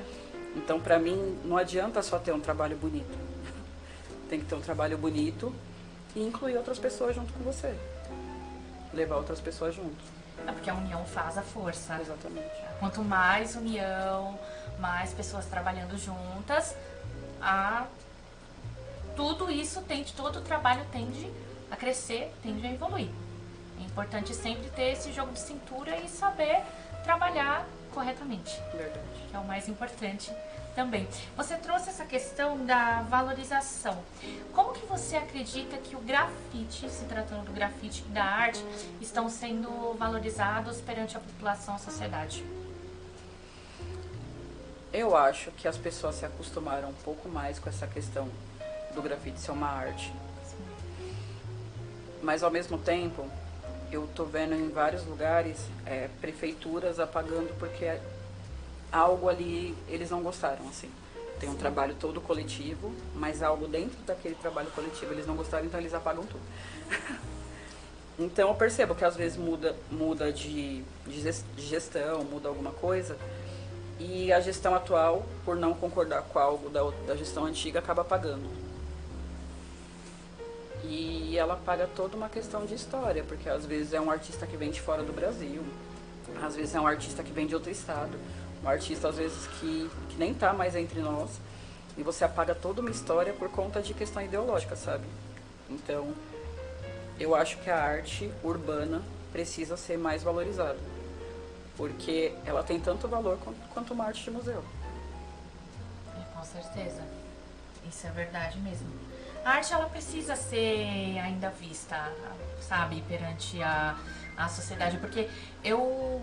Então, pra mim, não adianta só ter um trabalho bonito. Tem que ter um trabalho bonito e incluir outras pessoas junto com você. Levar outras pessoas junto. Porque a união faz a força. Exatamente. Quanto mais união, mais pessoas trabalhando juntas, tudo isso todo o trabalho tende a crescer, tende a evoluir. É importante sempre ter esse jogo de cintura e saber trabalhar corretamente. Verdade. Que é o mais importante também. Você trouxe essa questão da valorização. Como que você acredita que o grafite, se tratando do grafite e da arte, estão sendo valorizados perante a população, a sociedade? Eu acho que as pessoas se acostumaram um pouco mais com essa questão do grafite ser uma arte. Mas ao mesmo tempo, eu tô vendo em vários lugares prefeituras apagando porque algo ali eles não gostaram, assim. Tem um trabalho todo coletivo, mas algo dentro daquele trabalho coletivo eles não gostaram, então eles apagam tudo. Então eu percebo que às vezes muda de gestão, muda alguma coisa, e a gestão atual, por não concordar com algo da gestão antiga, acaba apagando. E ela apaga toda uma questão de história, porque às vezes é um artista que vem de fora do Brasil, às vezes é um artista que vem de outro estado, um artista às vezes que nem tá mais entre nós, e você apaga toda uma história por conta de questão ideológica, sabe? Então, eu acho que a arte urbana precisa ser mais valorizada, porque ela tem tanto valor quanto uma arte de museu. Com certeza. Isso é verdade mesmo. a arte ela precisa ser ainda vista, sabe, perante a sociedade, porque eu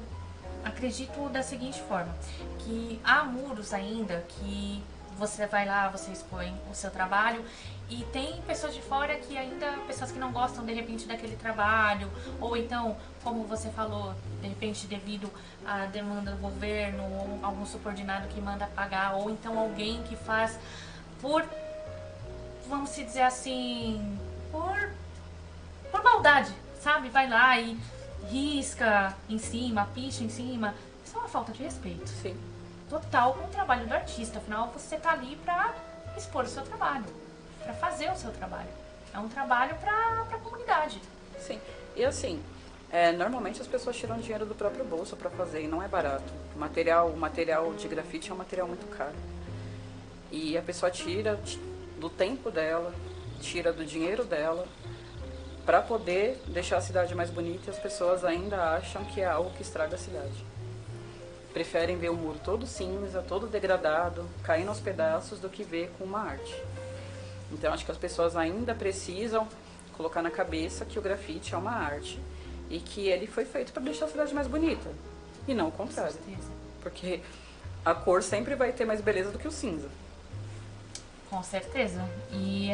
acredito da seguinte forma, que há muros ainda que você vai lá, você expõe o seu trabalho e tem pessoas de fora que ainda, pessoas que não gostam de repente daquele trabalho, ou então, como você falou, de repente devido à demanda do governo, ou algum subordinado que manda pagar, ou então alguém que faz por, vamos dizer assim, por maldade, sabe? Vai lá e risca em cima, picha em cima. Isso é uma falta de respeito. Sim. Total com o trabalho do artista. Afinal, você tá ali pra expor o seu trabalho, pra fazer o seu trabalho. É um trabalho pra comunidade. Sim. E assim, normalmente as pessoas tiram dinheiro do próprio bolso pra fazer e não é barato. O material de grafite é um material muito caro. E a pessoa tira do tempo dela, tira do dinheiro dela, para poder deixar a cidade mais bonita, e as pessoas ainda acham que é algo que estraga a cidade. Preferem ver o muro todo cinza, todo degradado, caindo aos pedaços, do que ver com uma arte. Então acho que as pessoas ainda precisam colocar na cabeça que o grafite é uma arte e que ele foi feito para deixar a cidade mais bonita, e não o contrário. Com certeza. Porque a cor sempre vai ter mais beleza do que o cinza. Com certeza. E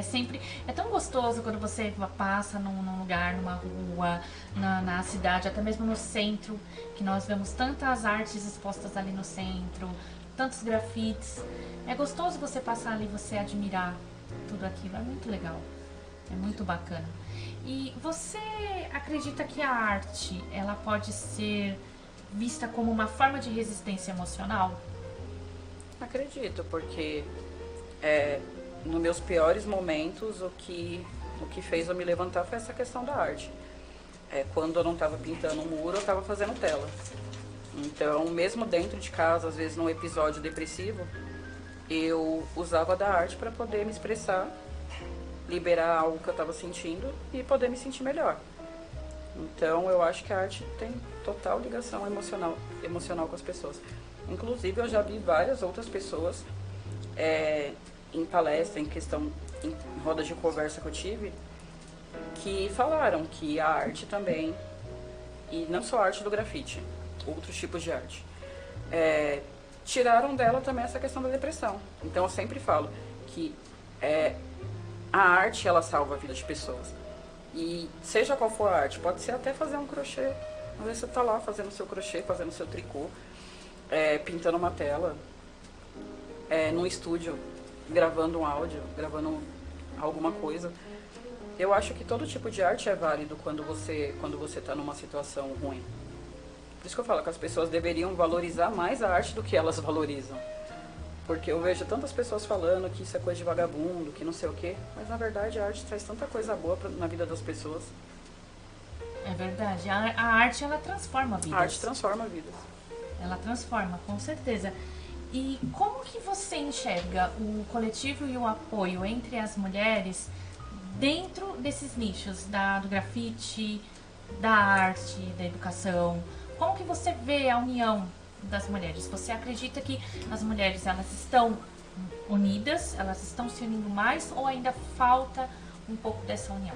é tão gostoso quando você passa num lugar, numa rua, na cidade, até mesmo no centro, que nós vemos tantas artes expostas ali no centro, tantos grafites. É gostoso você passar ali e você admirar tudo aquilo. É muito legal. É muito bacana. E você acredita que a arte, ela pode ser vista como uma forma de resistência emocional? Acredito, porque nos meus piores momentos o que fez eu me levantar foi essa questão da arte. Quando eu não estava pintando um muro, eu estava fazendo tela. Então, mesmo dentro de casa, às vezes num episódio depressivo, eu usava da arte para poder me expressar, liberar algo que eu estava sentindo e poder me sentir melhor. Então, eu acho que a arte tem total ligação emocional com as pessoas. Inclusive, eu já vi várias outras pessoas em palestra, em rodas de conversa que eu tive, que falaram que a arte também, e não só a arte do grafite, outros tipos de arte, tiraram dela também essa questão da depressão. Então eu sempre falo que a arte, ela salva a vida de pessoas. E seja qual for a arte, pode ser até fazer um crochê. Às vezes você está lá fazendo seu crochê, fazendo seu tricô, pintando uma tela, num estúdio, gravando um áudio, gravando alguma coisa. Eu acho que todo tipo de arte é válido quando você está numa situação ruim. Por isso que eu falo que as pessoas deveriam valorizar mais a arte do que elas valorizam. Porque eu vejo tantas pessoas falando que isso é coisa de vagabundo, que não sei o quê, mas na verdade a arte traz tanta coisa boa na vida das pessoas. É verdade. A arte, ela transforma vidas. A arte transforma vidas. Ela transforma, com certeza. E como que você enxerga o coletivo e o apoio entre as mulheres dentro desses nichos do grafite, da arte, da educação? Como que você vê a união das mulheres? Você acredita que as mulheres, elas estão unidas, elas estão se unindo mais, ou ainda falta um pouco dessa união?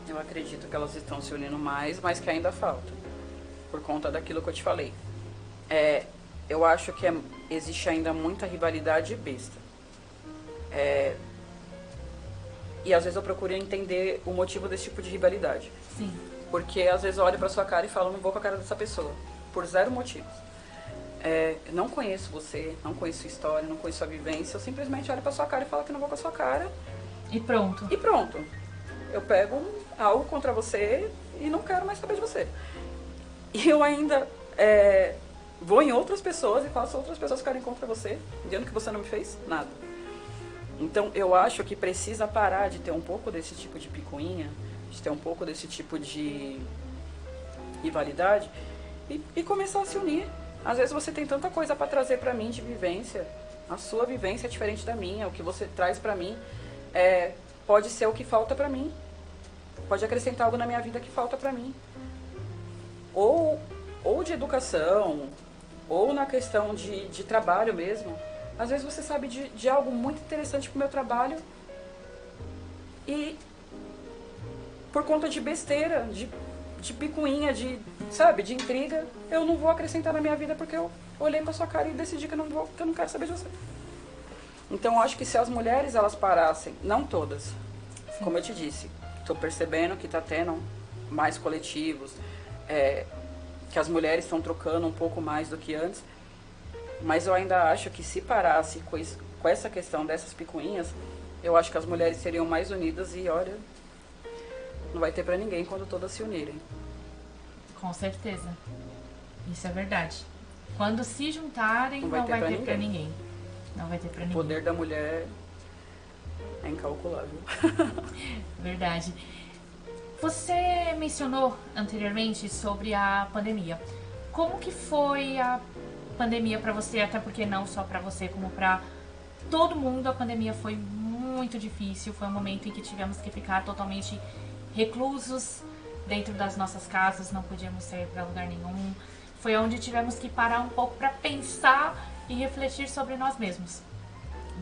Eu acredito que elas estão se unindo mais, mas que ainda falta, por conta daquilo que eu te falei. Eu acho que existe ainda muita rivalidade besta. E às vezes eu procuro entender o motivo desse tipo de rivalidade. Sim. Porque às vezes eu olho pra sua cara e falo, não vou com a cara dessa pessoa, por 0 motivos. Não conheço você, não conheço sua história, não conheço sua vivência, eu simplesmente olho pra sua cara e falo que não vou com a sua cara. E pronto. E pronto. Eu pego algo contra você e não quero mais saber de você. E eu ainda vou em outras pessoas e faço outras pessoas ficarem contra você, dizendo que você não me fez nada. Então eu acho que precisa parar de ter um pouco desse tipo de picuinha, de ter um pouco desse tipo de rivalidade e começar a se unir. Às vezes você tem tanta coisa para trazer para mim de vivência, a sua vivência é diferente da minha, o que você traz para mim pode ser o que falta para mim, pode acrescentar algo na minha vida que falta para mim. Ou de educação, ou na questão de trabalho mesmo. Às vezes você sabe de algo muito interessante pro meu trabalho e por conta de besteira, de picuinha, sabe, de intriga, eu não vou acrescentar na minha vida porque eu olhei pra sua cara e decidi que eu não quero saber de você. Então eu acho que se as mulheres elas parassem, não todas, como eu te disse, estou percebendo que está tendo mais coletivos, que as mulheres estão trocando um pouco mais do que antes, mas eu ainda acho que se parasse com essa questão dessas picuinhas, eu acho que as mulheres seriam mais unidas e olha, não vai ter pra ninguém quando todas se unirem. Com certeza. Isso é verdade. Quando se juntarem, não vai ter pra ninguém. Não vai ter pra ninguém. O poder da mulher é incalculável. Verdade. Você mencionou anteriormente sobre a pandemia. Como que foi a pandemia pra você? Até porque não só pra você, como pra todo mundo, a pandemia foi muito difícil. Foi um momento em que tivemos que ficar totalmente reclusos dentro das nossas casas, não podíamos sair para lugar nenhum. Foi onde tivemos que parar um pouco para pensar e refletir sobre nós mesmos,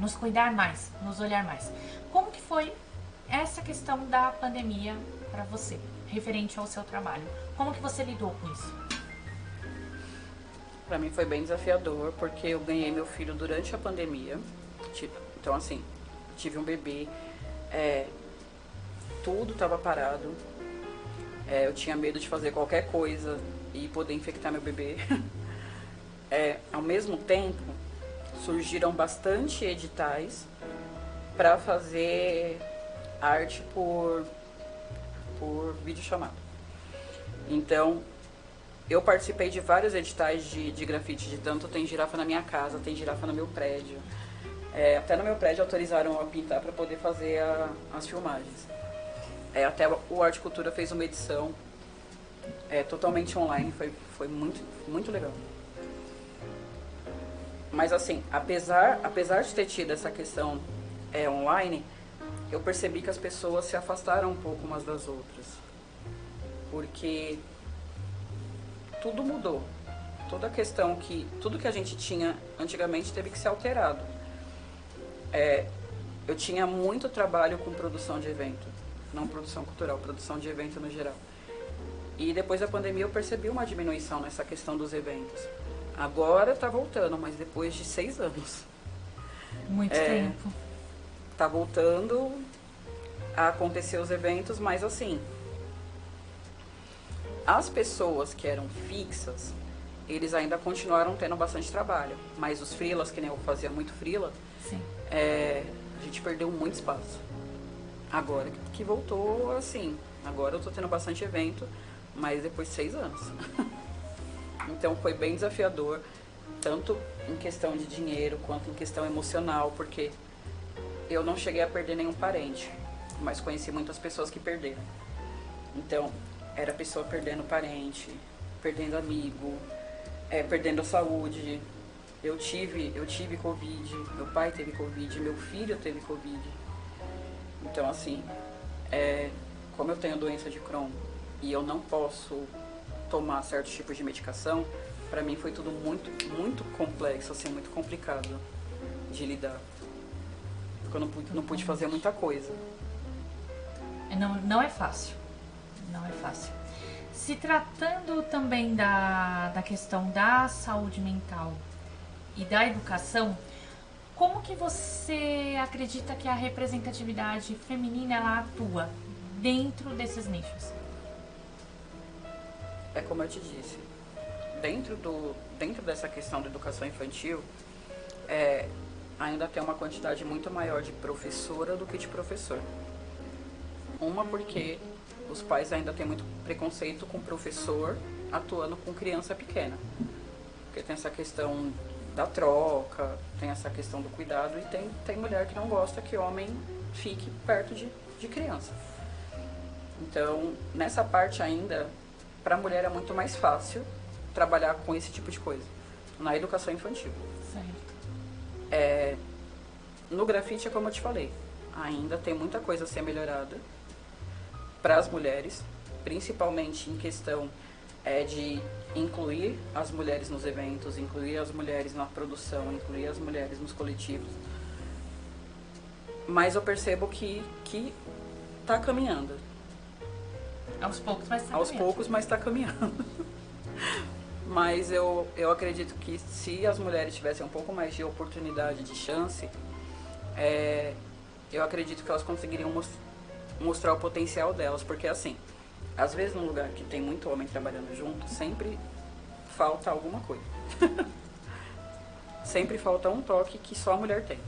nos cuidar mais, nos olhar mais. Como que foi essa questão da pandemia para você, referente ao seu trabalho? Como que você lidou com isso? Para mim foi bem desafiador, porque eu ganhei meu filho durante a pandemia. Então assim, tive um bebê, tudo estava parado. Eu tinha medo de fazer qualquer coisa e poder infectar meu bebê. Ao mesmo tempo, surgiram bastante editais para fazer arte por videochamada. Então, eu participei de vários editais de grafite, de tanto tem girafa na minha casa, tem girafa no meu prédio. Até no meu prédio autorizaram a pintar para poder fazer as filmagens. Até o Arte Cultura fez uma edição totalmente online, foi muito, muito legal. Mas assim, apesar de ter tido essa questão online, eu percebi que as pessoas se afastaram um pouco umas das outras. Porque tudo mudou. Toda a questão tudo que a gente tinha antigamente teve que ser alterado. Eu tinha muito trabalho com produção de evento. Não produção cultural, produção de evento no geral. E depois da pandemia eu percebi uma diminuição nessa questão dos eventos. Agora tá voltando, mas depois de 6 anos. Muito tempo. Tá voltando a acontecer os eventos, mas assim, as pessoas que eram fixas, eles ainda continuaram tendo bastante trabalho. Mas os freelas, que nem eu fazia muito freela, Sim. A gente perdeu muito espaço. Agora que voltou, assim, agora eu tô tendo bastante evento, mas depois de 6 anos. Então foi bem desafiador, tanto em questão de dinheiro quanto em questão emocional, porque eu não cheguei a perder nenhum parente, mas conheci muitas pessoas que perderam. Então, era pessoa perdendo parente, perdendo amigo, perdendo a saúde. Eu tive Covid, meu pai teve Covid, meu filho teve Covid. Então, assim, como eu tenho doença de Crohn e eu não posso tomar certos tipos de medicação, pra mim foi tudo muito, muito complexo, assim, muito complicado de lidar. Porque eu não pude fazer muita coisa. Não é fácil. Não é fácil. Se tratando também da questão da saúde mental e da educação, como que você acredita que a representatividade feminina ela atua dentro desses nichos? Como eu te disse, dentro dessa questão da educação infantil, ainda tem uma quantidade muito maior de professora do que de professor. Uma porque os pais ainda têm muito preconceito com professor atuando com criança pequena. Porque tem essa questão da troca, tem essa questão do cuidado e tem mulher que não gosta que homem fique perto de criança. Então, nessa parte ainda, para a mulher é muito mais fácil trabalhar com esse tipo de coisa, na educação infantil. Certo. No grafite é como eu te falei, ainda tem muita coisa a ser melhorada para as mulheres, principalmente em questão de incluir as mulheres nos eventos, incluir as mulheres na produção, incluir as mulheres nos coletivos. Mas eu percebo que tá caminhando. Aos poucos, mas tá Aos caminhando. poucos, mas tá caminhando. Mas eu acredito que se as mulheres tivessem um pouco mais de oportunidade, de chance, eu acredito que elas conseguiriam mostrar o potencial delas. Porque assim, às vezes num lugar que tem muito homem trabalhando junto, sempre falta alguma coisa. Sempre falta um toque que só a mulher tem.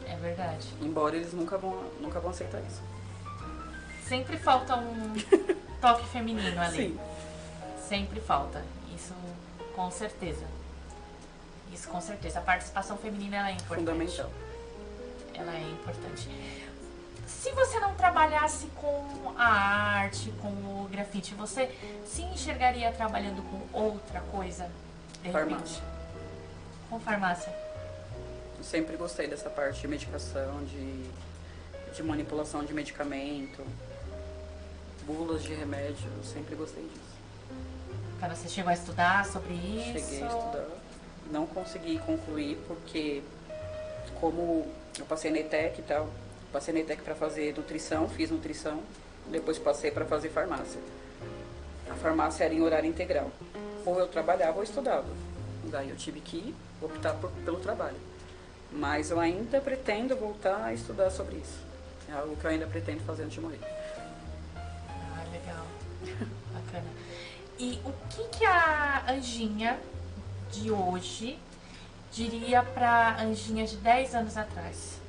É verdade. Embora eles nunca vão aceitar isso. Sempre falta um toque feminino ali. Sim. Sempre falta. Isso com certeza. Isso com certeza. A participação feminina ela é importante. Fundamental. Ela é importante. Se você não trabalhasse com a arte, com o grafite, você se enxergaria trabalhando com outra coisa? De repente? Farmácia. Com farmácia? Eu sempre gostei dessa parte de medicação, de manipulação de medicamento, bulas de remédio, eu sempre gostei disso. Quando você chegou a estudar sobre isso? Cheguei a estudar, não consegui concluir porque como eu passei na ETEC e tal, passei na ETEC para fazer nutrição, fiz nutrição, depois passei para fazer farmácia. A farmácia era em horário integral, ou eu trabalhava ou estudava, daí eu tive que optar pelo trabalho. Mas eu ainda pretendo voltar a estudar sobre isso, é algo que eu ainda pretendo fazer antes de morrer. Ah, legal. Bacana. E o que a Anjinha de hoje diria pra Anjinha de 10 anos atrás?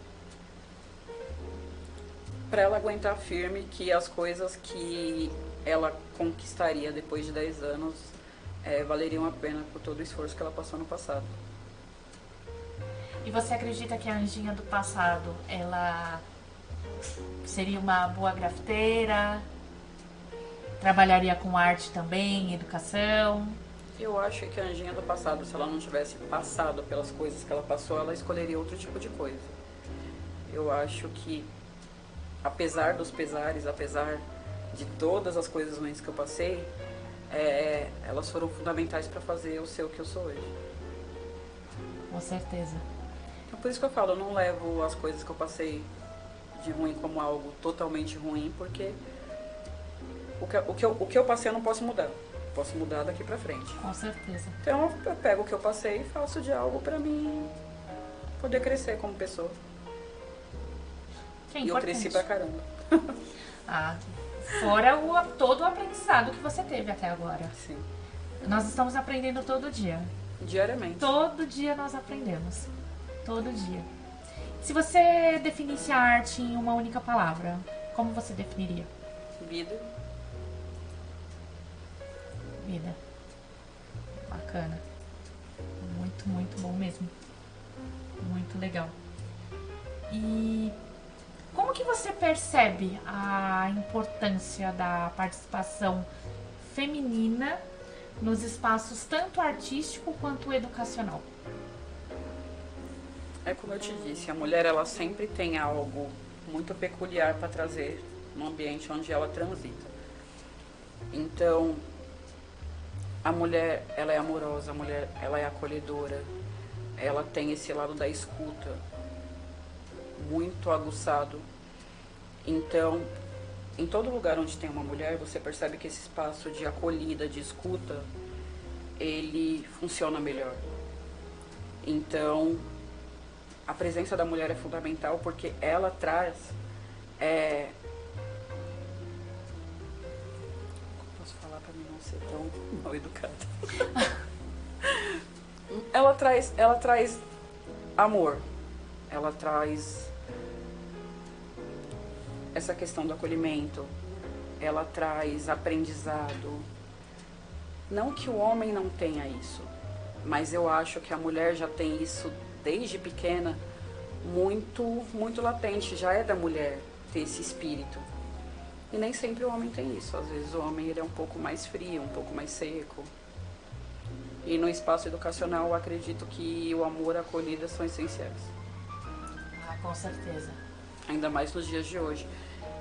Para ela aguentar firme que as coisas que ela conquistaria depois de 10 anos valeriam a pena por todo o esforço que ela passou no passado. E você acredita que a Anjinha do passado, ela seria uma boa grafiteira? Trabalharia com arte também, educação? Eu acho que a Anjinha do passado, se ela não tivesse passado pelas coisas que ela passou, ela escolheria outro tipo de coisa. Eu acho que, apesar dos pesares, apesar de todas as coisas ruins que eu passei, elas foram fundamentais para fazer eu ser o que eu sou hoje. Com certeza. É por isso que eu falo, eu não levo as coisas que eu passei de ruim como algo totalmente ruim, porque o que eu passei eu não posso mudar. Posso mudar daqui pra frente. Com certeza. Então eu pego o que eu passei e faço de algo pra mim poder crescer como pessoa. Que é E eu cresci pra caramba. Ah, fora todo o aprendizado que você teve até agora. Sim. Nós estamos aprendendo todo dia. Diariamente. Todo dia nós aprendemos. Todo dia. Se você definisse a arte em uma única palavra, como você definiria? Vida. Vida. Bacana. Muito, muito bom mesmo. Muito legal. E como que você percebe a importância da participação feminina nos espaços tanto artístico quanto educacional? É como eu te disse, a mulher ela sempre tem algo muito peculiar para trazer no ambiente onde ela transita. Então, a mulher, ela é amorosa, a mulher, ela é acolhedora, ela tem esse lado da escuta muito aguçado. Então, em todo lugar onde tem uma mulher, você percebe que esse espaço de acolhida, de escuta, ele funciona melhor. Então, a presença da mulher é fundamental porque ela traz posso falar para mim não ser tão mal educada? ela traz amor, ela traz essa questão do acolhimento, ela traz aprendizado. Não que o homem não tenha isso, mas eu acho que a mulher já tem isso desde pequena, muito, muito latente, já é da mulher ter esse espírito. E nem sempre o homem tem isso, às vezes o homem ele é um pouco mais frio, um pouco mais seco. E no espaço educacional eu acredito que o amor e a acolhida são essenciais. Ah, com certeza. Ainda mais nos dias de hoje,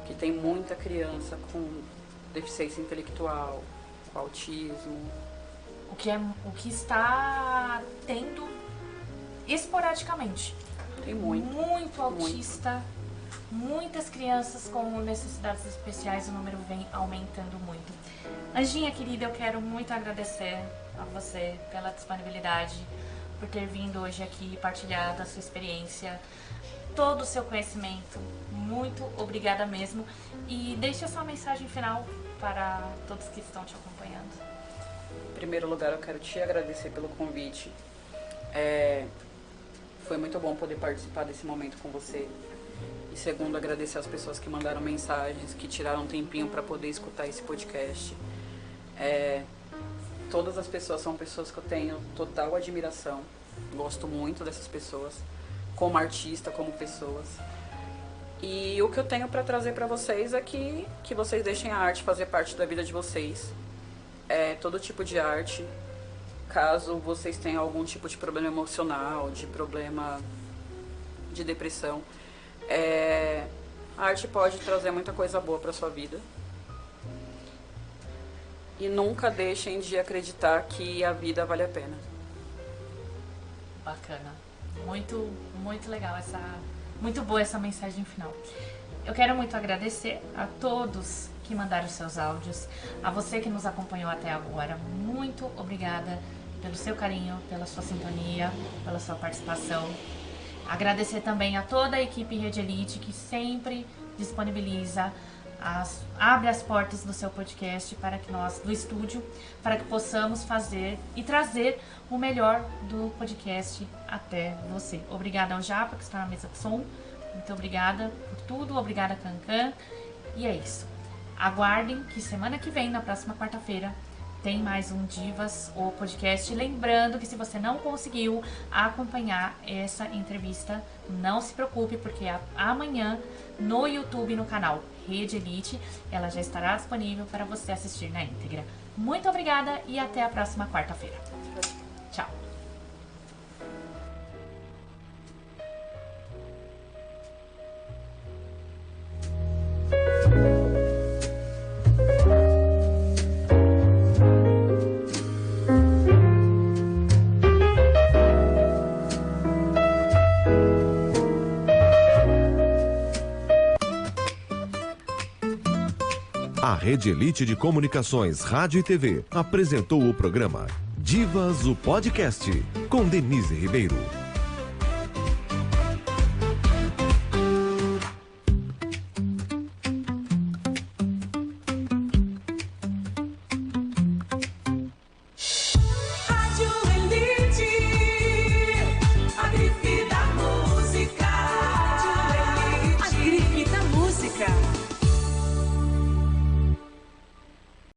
que tem muita criança com deficiência intelectual, com autismo. O que está tendo esporadicamente. Tem muito. Muito autista. muitas crianças com necessidades especiais, o número vem aumentando muito. Anjinha querida, eu quero muito agradecer a você pela disponibilidade, por ter vindo hoje aqui partilhar da sua experiência, todo o seu conhecimento. Muito obrigada mesmo. E deixe a sua mensagem final para todos que estão te acompanhando. Em primeiro lugar, eu quero te agradecer pelo convite. Foi muito bom poder participar desse momento com você. E segundo, agradecer as pessoas que mandaram mensagens, que tiraram um tempinho para poder escutar esse podcast. Todas as pessoas são pessoas que eu tenho total admiração. Gosto muito dessas pessoas, como artista, como pessoas. E o que eu tenho para trazer para vocês é que vocês deixem a arte fazer parte da vida de vocês. Todo tipo de arte. Caso vocês tenham algum tipo de problema emocional, de problema de depressão, a arte pode trazer muita coisa boa para sua vida. E nunca deixem de acreditar que a vida vale a pena. Bacana. Muito, muito legal muito boa essa mensagem final. Eu quero muito agradecer a todos que mandaram seus áudios, a você que nos acompanhou até agora. Muito obrigada pelo seu carinho, pela sua sintonia, pela sua participação. Agradecer também a toda a equipe Rede Elite que sempre disponibiliza, abre as portas do seu podcast para que nós, do estúdio, para que possamos fazer e trazer o melhor do podcast até você. Obrigada ao Japa, que está na mesa de som. Muito obrigada por tudo, obrigada Cancan. E é isso. Aguardem que semana que vem, na próxima quarta-feira, tem mais um Divas, o podcast. Lembrando que se você não conseguiu acompanhar essa entrevista, não se preocupe, porque amanhã no YouTube, no canal Rede Elite, ela já estará disponível para você assistir na íntegra. Muito obrigada e até a próxima quarta-feira. Tchau. A Rede Elite de Comunicações, Rádio e TV apresentou o programa Divas, o Podcast, com Denise Ribeiro.